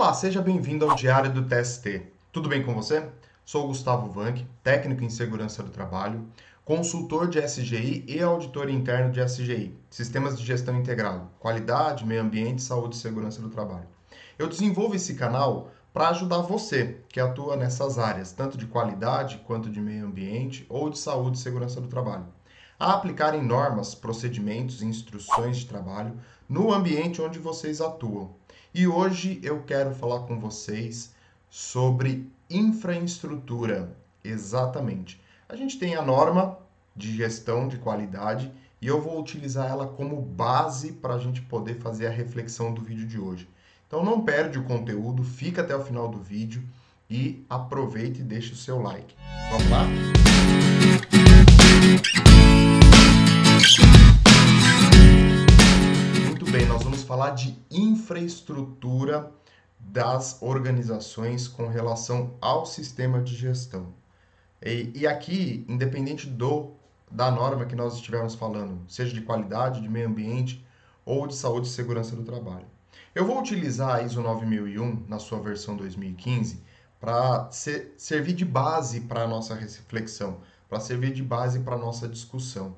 Olá, seja bem-vindo ao Diário do TST. Tudo bem com você? Sou Gustavo Vanck, técnico em segurança do trabalho, consultor de SGI e auditor interno de SGI, Sistemas de Gestão Integrado, Qualidade, Meio Ambiente, Saúde e Segurança do Trabalho. Eu desenvolvo esse canal para ajudar você que atua nessas áreas, tanto de qualidade quanto de meio ambiente ou de saúde e segurança do trabalho, a aplicarem normas, procedimentos e instruções de trabalho no ambiente onde vocês atuam. E hoje eu quero falar com vocês sobre infraestrutura. Exatamente. A gente tem a norma de gestão de qualidade e eu vou utilizar ela como base para a gente poder fazer a reflexão do vídeo de hoje. Então não perde o conteúdo, fica até o final do vídeo e aproveite e deixe o seu like. Vamos lá? Muito bem, nós vamos falar de infraestrutura das organizações com relação ao sistema de gestão. E aqui, independente da norma que nós estivermos falando, seja de qualidade, de meio ambiente ou de saúde e segurança do trabalho. Eu vou utilizar a ISO 9001 na sua versão 2015 para servir de base para a nossa reflexão, para servir de base para a nossa discussão.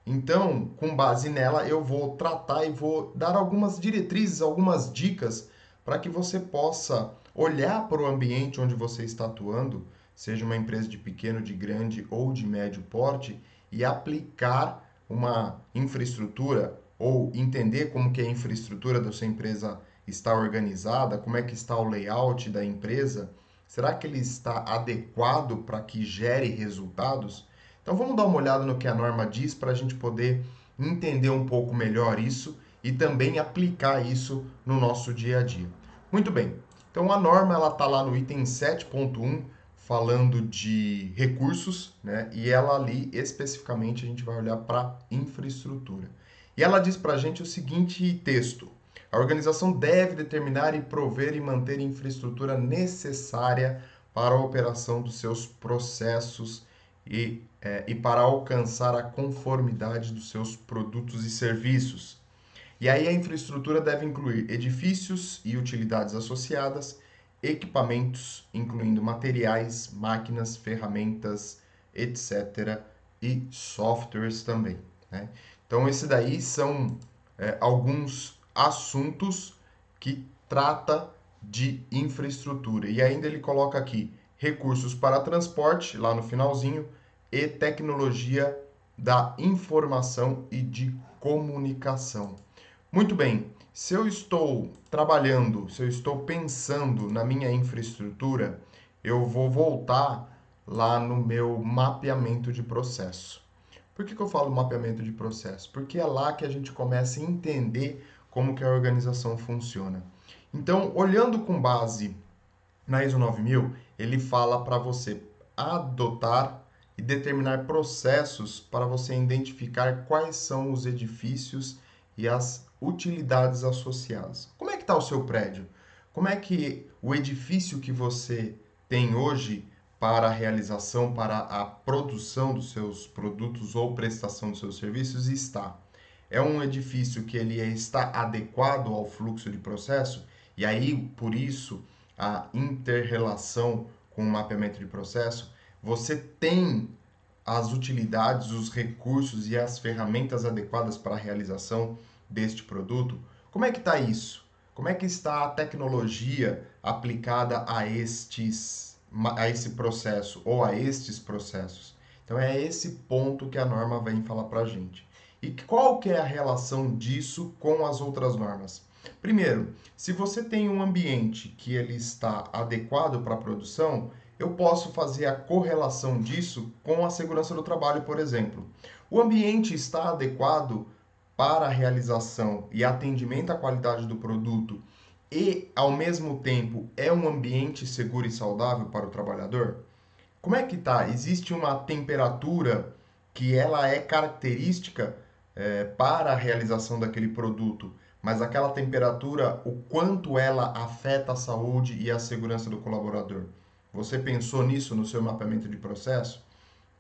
Então, com base nela, eu vou tratar e vou dar algumas diretrizes, algumas dicas para que você possa olhar para o ambiente onde você está atuando, seja uma empresa de pequeno, de grande ou de médio porte, e aplicar uma infraestrutura ou entender como que a infraestrutura da sua empresa está organizada, como é que está o layout da empresa, será que ele está adequado para que gere resultados? Então vamos dar uma olhada no que a norma diz para a gente poder entender um pouco melhor isso e também aplicar isso no nosso dia a dia. Muito bem, então a norma ela está lá no item 7.1 falando de recursos, né? E ela ali especificamente a gente vai olhar para infraestrutura. E ela diz para a gente o seguinte texto: a organização deve determinar e prover e manter infraestrutura necessária para a operação dos seus processos e para alcançar a conformidade dos seus produtos e serviços. E aí a infraestrutura deve incluir edifícios e utilidades associadas, equipamentos, incluindo materiais, máquinas, ferramentas, etc. e softwares também, né? Então, esses daí são alguns assuntos que trata de infraestrutura. E ainda ele coloca aqui recursos para transporte, lá no finalzinho, e tecnologia da informação e de comunicação. Muito bem, se eu estou trabalhando, se eu estou pensando na minha infraestrutura, eu vou voltar lá no meu mapeamento de processo. Por que eu falo mapeamento de processo? Porque é lá que a gente começa a entender como que a organização funciona. Então, olhando com base na ISO 9000, ele fala para você adotar e determinar processos para você identificar quais são os edifícios e as utilidades associadas. Como é que está o seu prédio? Como é que o edifício que você tem hoje para a realização, para a produção dos seus produtos ou prestação dos seus serviços está? É um edifício que ele está adequado ao fluxo de processo? E aí, por isso, a inter-relação com o mapeamento de processo, você tem as utilidades, os recursos e as ferramentas adequadas para a realização deste produto? Como é que está isso? Como é que está a tecnologia aplicada a esse processo ou a estes processos? Então é esse ponto que a norma vem falar para a gente. E qual que é a relação disso com as outras normas? Primeiro, se você tem um ambiente que ele está adequado para a produção, eu posso fazer a correlação disso com a segurança do trabalho, por exemplo. O ambiente está adequado para a realização e atendimento à qualidade do produto e, ao mesmo tempo, é um ambiente seguro e saudável para o trabalhador? Como é que tá? Existe uma temperatura que ela é característica para a realização daquele produto, mas aquela temperatura, o quanto ela afeta a saúde e a segurança do colaborador? Você pensou nisso no seu mapeamento de processo?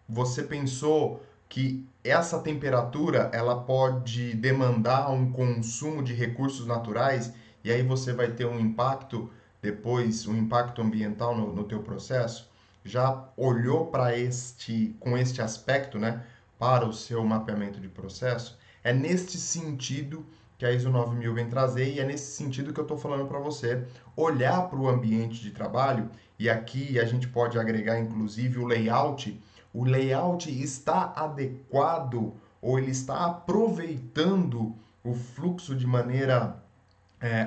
Você pensou que essa temperatura ela pode demandar um consumo de recursos naturais e aí você vai ter um impacto depois o impacto ambiental no teu processo? Já olhou para com este aspecto, né, para o seu mapeamento de processo? É neste sentido que a ISO 9000 vem trazer e é nesse sentido que eu estou falando para você olhar para o ambiente de trabalho, e aqui a gente pode agregar inclusive o layout. O layout está adequado ou ele está aproveitando o fluxo de maneira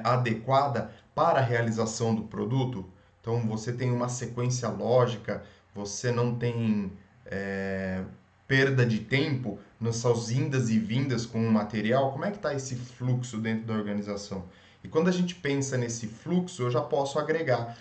adequada para a realização do produto? Então você tem uma sequência lógica, você não tem é, perda de tempo nas suas indas e vindas com o material. Como é que está esse fluxo dentro da organização? E quando a gente pensa nesse fluxo, eu já posso agregar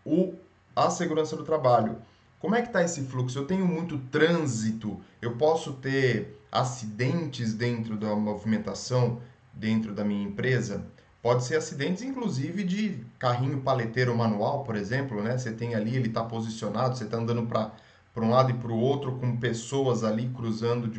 o, a segurança do trabalho. Como é que está esse fluxo? Eu tenho muito trânsito, eu posso ter acidentes dentro da movimentação, dentro da minha empresa? Pode ser acidentes, inclusive, de carrinho paleteiro manual, por exemplo, né? Você tem ali, ele está posicionado, você está andando para um lado e para o outro com pessoas ali cruzando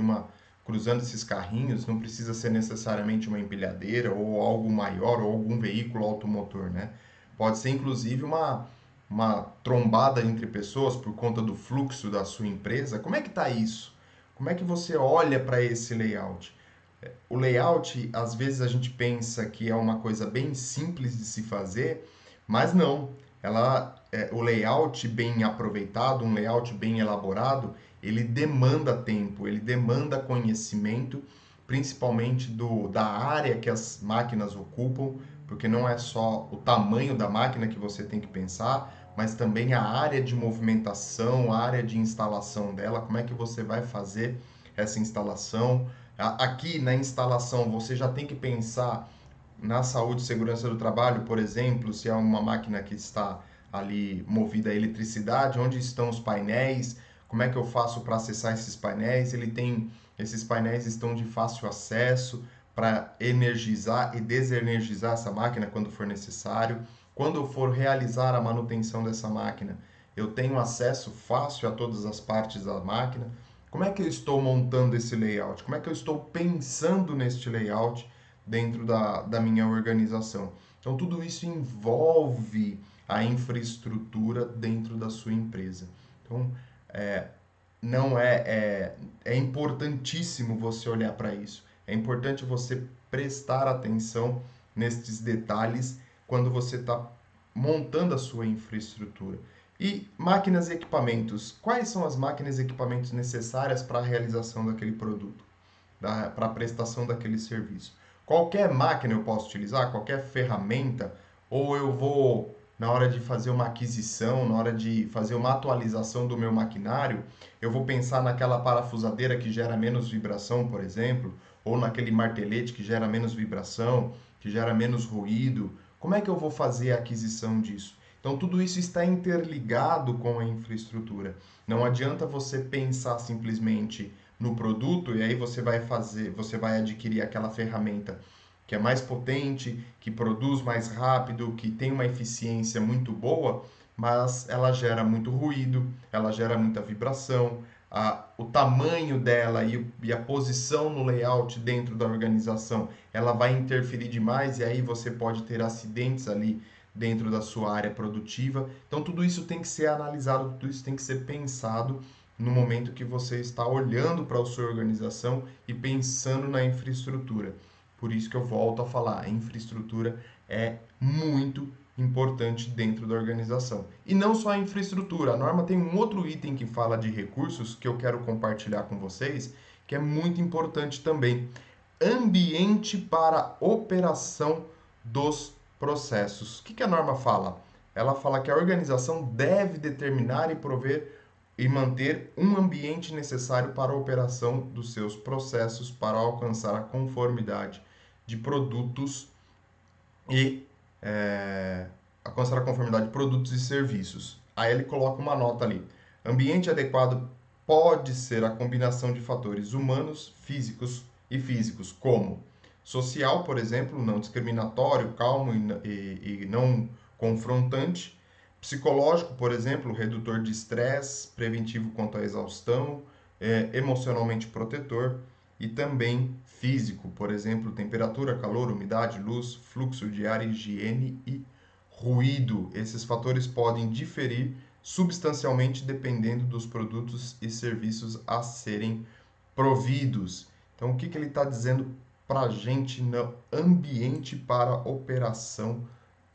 esses carrinhos. Não precisa ser necessariamente uma empilhadeira ou algo maior ou algum veículo automotor, né? Pode ser, inclusive, uma trombada entre pessoas por conta do fluxo da sua empresa. Como é que está isso? Como é que você olha para esse layout? O layout, às vezes a gente pensa que é uma coisa bem simples de se fazer, mas não. O layout bem aproveitado, um layout bem elaborado, ele demanda tempo, ele demanda conhecimento, principalmente da área que as máquinas ocupam, porque não é só o tamanho da máquina que você tem que pensar, mas também a área de movimentação, a área de instalação dela, como é que você vai fazer essa instalação. Aqui na instalação, você já tem que pensar na saúde e segurança do trabalho, por exemplo, se é uma máquina que está ali movida a eletricidade, onde estão os painéis, como é que eu faço para acessar esses painéis? Esses painéis estão de fácil acesso para energizar e desenergizar essa máquina quando for necessário. Quando eu for realizar a manutenção dessa máquina, eu tenho acesso fácil a todas as partes da máquina. Como é que eu estou montando esse layout? Como é que eu estou pensando neste layout dentro da minha organização? Então, tudo isso envolve a infraestrutura dentro da sua empresa. Então, é, não é importantíssimo você olhar para isso. É importante você prestar atenção nestes detalhes quando você está montando a sua infraestrutura. E máquinas e equipamentos. Quais são as máquinas e equipamentos necessárias para a realização daquele produto, para a prestação daquele serviço? Qualquer máquina eu posso utilizar, qualquer ferramenta, ou eu vou, na hora de fazer uma aquisição, na hora de fazer uma atualização do meu maquinário, eu vou pensar naquela parafusadeira que gera menos vibração, por exemplo, ou naquele martelete que gera menos vibração, que gera menos ruído. Como é que eu vou fazer a aquisição disso? Então, tudo isso está interligado com a infraestrutura. Não adianta você pensar simplesmente no produto e aí você vai adquirir aquela ferramenta que é mais potente, que produz mais rápido, que tem uma eficiência muito boa, mas ela gera muito ruído, ela gera muita vibração, o tamanho dela e a posição no layout dentro da organização, ela vai interferir demais e aí você pode ter acidentes ali dentro da sua área produtiva. Então tudo isso tem que ser analisado, tudo isso tem que ser pensado no momento que você está olhando para a sua organização e pensando na infraestrutura. Por isso que eu volto a falar, a infraestrutura é muito importante dentro da organização. E não só a infraestrutura, a norma tem um outro item que fala de recursos que eu quero compartilhar com vocês, que é muito importante também. Ambiente para operação dos processos. O que a norma fala? Ela fala que a organização deve determinar e prover e manter um ambiente necessário para a operação dos seus processos para alcançar a conformidade de produtos e alcançar a conformidade de produtos e serviços. Aí ele coloca uma nota ali. Ambiente adequado pode ser a combinação de fatores humanos, físicos e físicos, como social, por exemplo, não discriminatório, calmo e não confrontante. Psicológico, por exemplo, redutor de estresse, preventivo quanto à exaustão, emocionalmente protetor. E também físico, por exemplo, temperatura, calor, umidade, luz, fluxo de ar, higiene e ruído. Esses fatores podem diferir substancialmente dependendo dos produtos e serviços a serem providos. Então, o que ele está dizendo para a gente no ambiente para operação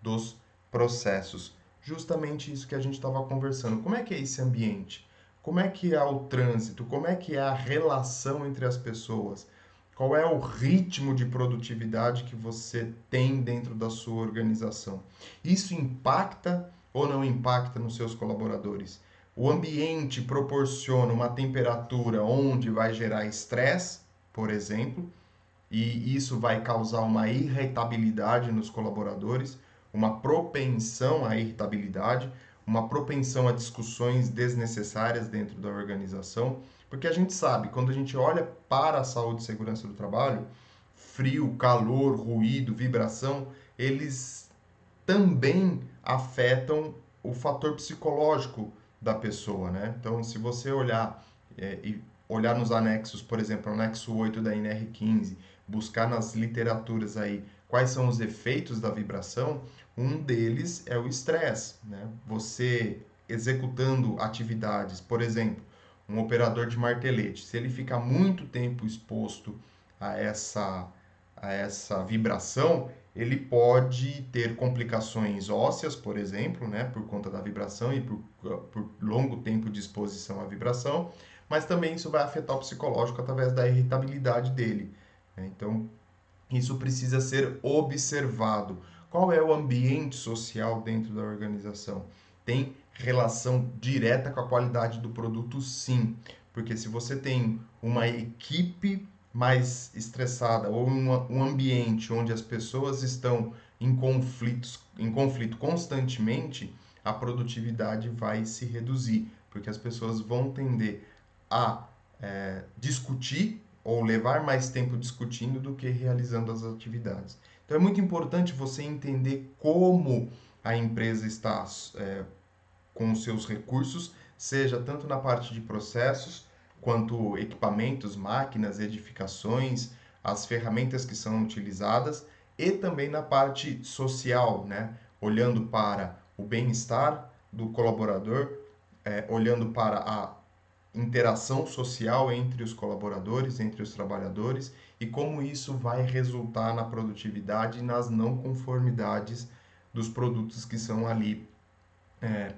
dos processos? Justamente isso que a gente estava conversando. Como é que é esse ambiente? Como é que é o trânsito? Como é que é a relação entre as pessoas? Qual é o ritmo de produtividade que você tem dentro da sua organização? Isso impacta ou não impacta nos seus colaboradores? O ambiente proporciona uma temperatura onde vai gerar estresse, por exemplo, e isso vai causar uma irritabilidade nos colaboradores, uma propensão à irritabilidade, uma propensão a discussões desnecessárias dentro da organização, porque a gente sabe, quando a gente olha para a saúde e segurança do trabalho, frio, calor, ruído, vibração, eles também afetam o fator psicológico da pessoa, né? Então, se você olhar e olhar nos anexos, por exemplo, o anexo 8 da NR15, buscar nas literaturas aí quais são os efeitos da vibração, um deles é o estresse, né? Você executando atividades, por exemplo, um operador de martelete, se ele ficar muito tempo exposto a essa vibração, ele pode ter complicações ósseas, por exemplo, né, por conta da vibração e por longo tempo de exposição à vibração, mas também isso vai afetar o psicológico através da irritabilidade dele, né? Então, isso precisa ser observado. Qual é o ambiente social dentro da organização? Tem relação direta com a qualidade do produto, sim. Porque se você tem uma equipe mais estressada ou um ambiente onde as pessoas estão em conflito constantemente, a produtividade vai se reduzir, porque as pessoas vão tender a discutir ou levar mais tempo discutindo do que realizando as atividades. Então é muito importante você entender como a empresa está com os seus recursos, seja tanto na parte de processos, quanto equipamentos, máquinas, edificações, as ferramentas que são utilizadas, e também na parte social, né? Olhando para o bem-estar do colaborador, olhando para a interação social entre os colaboradores, entre os trabalhadores, e como isso vai resultar na produtividade e nas não conformidades dos produtos que são ali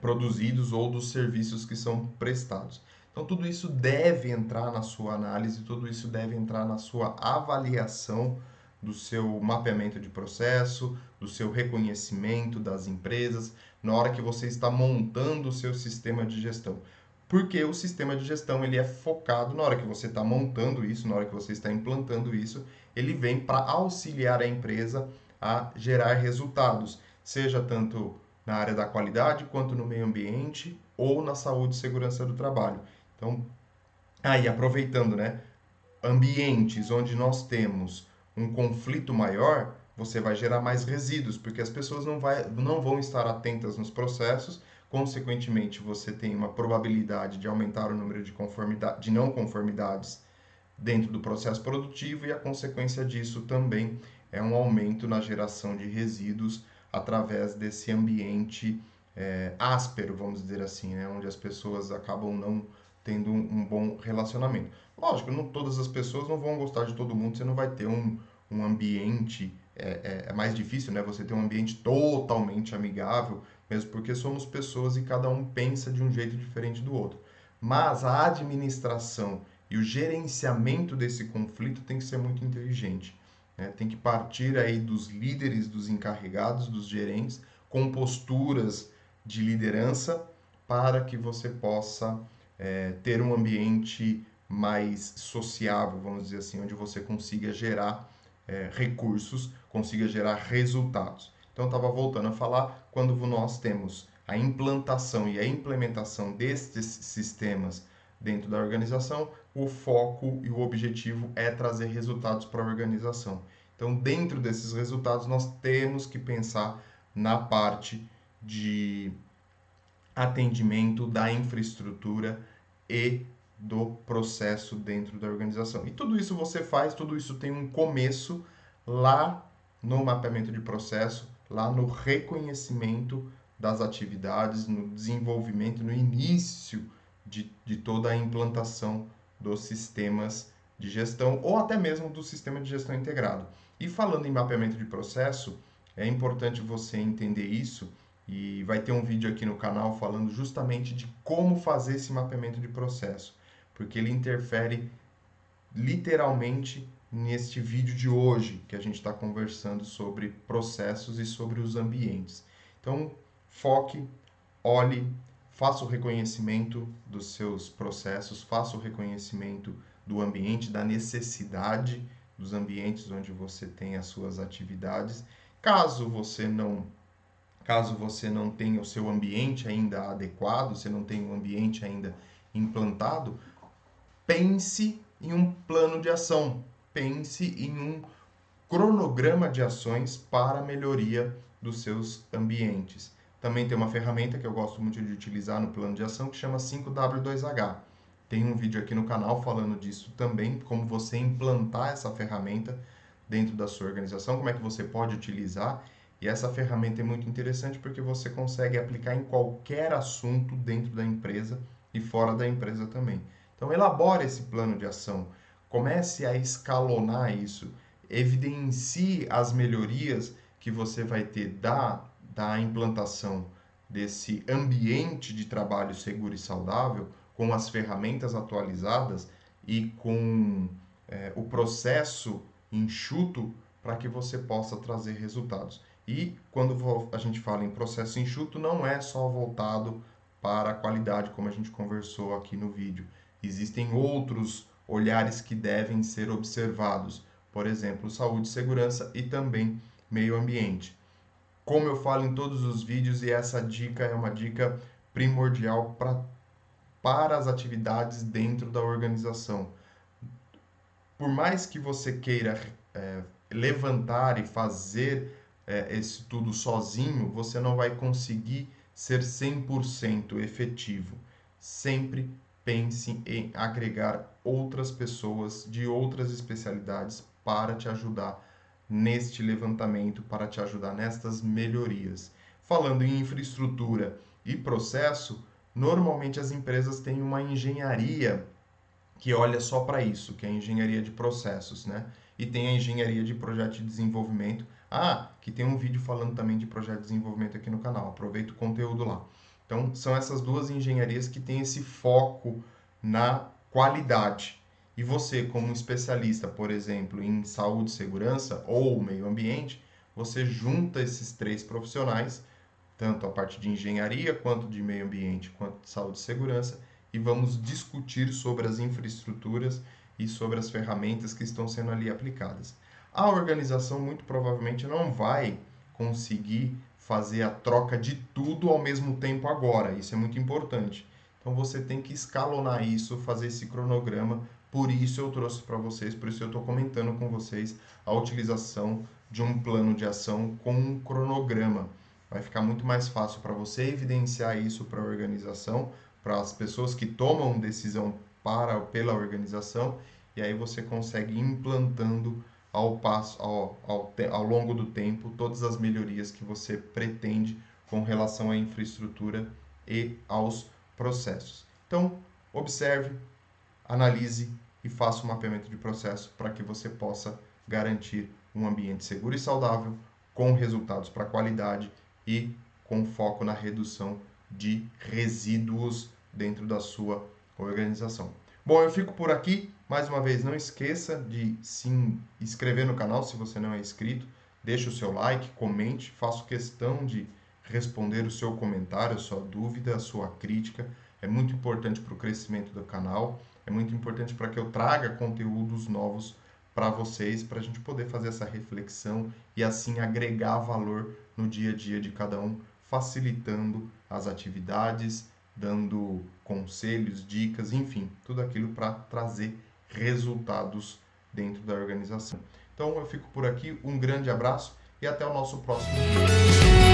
produzidos ou dos serviços que são prestados. Então, tudo isso deve entrar na sua análise, tudo isso deve entrar na sua avaliação do seu mapeamento de processo, do seu reconhecimento das empresas, na hora que você está montando o seu sistema de gestão. Porque o sistema de gestão ele é focado na hora que você está montando isso, na hora que você está implantando isso, ele vem para auxiliar a empresa a gerar resultados, seja tanto na área da qualidade, quanto no meio ambiente ou na saúde e segurança do trabalho. Então, aí aproveitando, né, ambientes onde nós temos um conflito maior, você vai gerar mais resíduos, porque as pessoas não vão estar atentas nos processos, consequentemente, você tem uma probabilidade de aumentar o número de não conformidades dentro do processo produtivo e a consequência disso também é um aumento na geração de resíduos através desse ambiente áspero, vamos dizer assim, né? Onde as pessoas acabam não tendo um bom relacionamento. Lógico, não todas as pessoas não vão gostar de todo mundo, você não vai ter um ambiente, é mais difícil, né? Você ter um ambiente totalmente amigável, mesmo porque somos pessoas e cada um pensa de um jeito diferente do outro. Mas a administração e o gerenciamento desse conflito tem que ser muito inteligente, né? Tem que partir aí dos líderes, dos encarregados, dos gerentes, com posturas de liderança para que você possa ter um ambiente mais sociável, vamos dizer assim, onde você consiga gerar recursos, consiga gerar resultados. Então, eu estava voltando a falar, quando nós temos a implantação e a implementação destes sistemas dentro da organização, o foco e o objetivo é trazer resultados para a organização. Então, dentro desses resultados, nós temos que pensar na parte de atendimento da infraestrutura e do processo dentro da organização. E tudo isso você faz, tudo isso tem um começo lá no mapeamento de processo, lá no reconhecimento das atividades, no desenvolvimento, no início de toda a implantação dos sistemas de gestão ou até mesmo do sistema de gestão integrado. E falando em mapeamento de processo, é importante você entender isso e vai ter um vídeo aqui no canal falando justamente de como fazer esse mapeamento de processo, porque ele interfere literalmente neste vídeo de hoje que a gente está conversando sobre processos e sobre os ambientes. Então, foque, olhe, faça o reconhecimento dos seus processos, faça o reconhecimento do ambiente, da necessidade dos ambientes onde você tem as suas atividades. Caso você não tenha o seu ambiente ainda adequado, você não tenha o ambiente ainda implantado, pense em um plano de ação, pense em um cronograma de ações para a melhoria dos seus ambientes. Também tem uma ferramenta que eu gosto muito de utilizar no plano de ação que chama 5W2H. Tem um vídeo aqui no canal falando disso também, como você implantar essa ferramenta dentro da sua organização, como é que você pode utilizar. E essa ferramenta é muito interessante porque você consegue aplicar em qualquer assunto dentro da empresa e fora da empresa também. Então, elabore esse plano de ação, comece a escalonar isso, evidencie as melhorias que você vai ter da implantação desse ambiente de trabalho seguro e saudável, com as ferramentas atualizadas e com o processo enxuto para que você possa trazer resultados. E quando a gente fala em processo enxuto, não é só voltado para a qualidade, como a gente conversou aqui no vídeo. Existem outros olhares que devem ser observados, por exemplo, saúde, segurança e também meio ambiente. Como eu falo em todos os vídeos, e essa dica é uma dica primordial para as atividades dentro da organização. Por mais que você queira levantar e fazer esse tudo sozinho, você não vai conseguir ser 100% efetivo. Sempre pense em agregar outras pessoas de outras especialidades para te ajudar neste levantamento, para te ajudar nestas melhorias. Falando em infraestrutura e processo, normalmente as empresas têm uma engenharia que olha só para isso, que é a engenharia de processos, né? E tem a engenharia de projeto de desenvolvimento. Ah, que tem um vídeo falando também de projeto de desenvolvimento aqui no canal. Aproveita o conteúdo lá. Então, são essas duas engenharias que têm esse foco na qualidade. E você, como especialista, por exemplo, em saúde e segurança ou meio ambiente, você junta esses três profissionais, tanto a parte de engenharia, quanto de meio ambiente, quanto de saúde e segurança, e vamos discutir sobre as infraestruturas e sobre as ferramentas que estão sendo ali aplicadas. A organização muito provavelmente não vai conseguir fazer a troca de tudo ao mesmo tempo agora, isso é muito importante. Então você tem que escalonar isso, fazer esse cronograma, por isso eu trouxe para vocês, por isso eu estou comentando com vocês a utilização de um plano de ação com um cronograma. Vai ficar muito mais fácil para você evidenciar isso para a organização, para as pessoas que tomam decisão pela organização, e aí você consegue ir implantando ao longo do tempo todas as melhorias que você pretende com relação à infraestrutura e aos processos. Então, observe, analise e faça um mapeamento de processo para que você possa garantir um ambiente seguro e saudável, com resultados para a qualidade e com foco na redução de resíduos dentro da sua organização. Bom, eu fico por aqui. Mais uma vez, não esqueça de se inscrever no canal se você não é inscrito. Deixe o seu like, comente. Faço questão de responder o seu comentário, a sua dúvida, a sua crítica. É muito importante para o crescimento do canal. É muito importante para que eu traga conteúdos novos para vocês, para a gente poder fazer essa reflexão e assim agregar valor no dia a dia de cada um, facilitando as atividades, dando conselhos, dicas, enfim, tudo aquilo para trazer resultados dentro da organização. Então eu fico por aqui, um grande abraço e até o nosso próximo vídeo.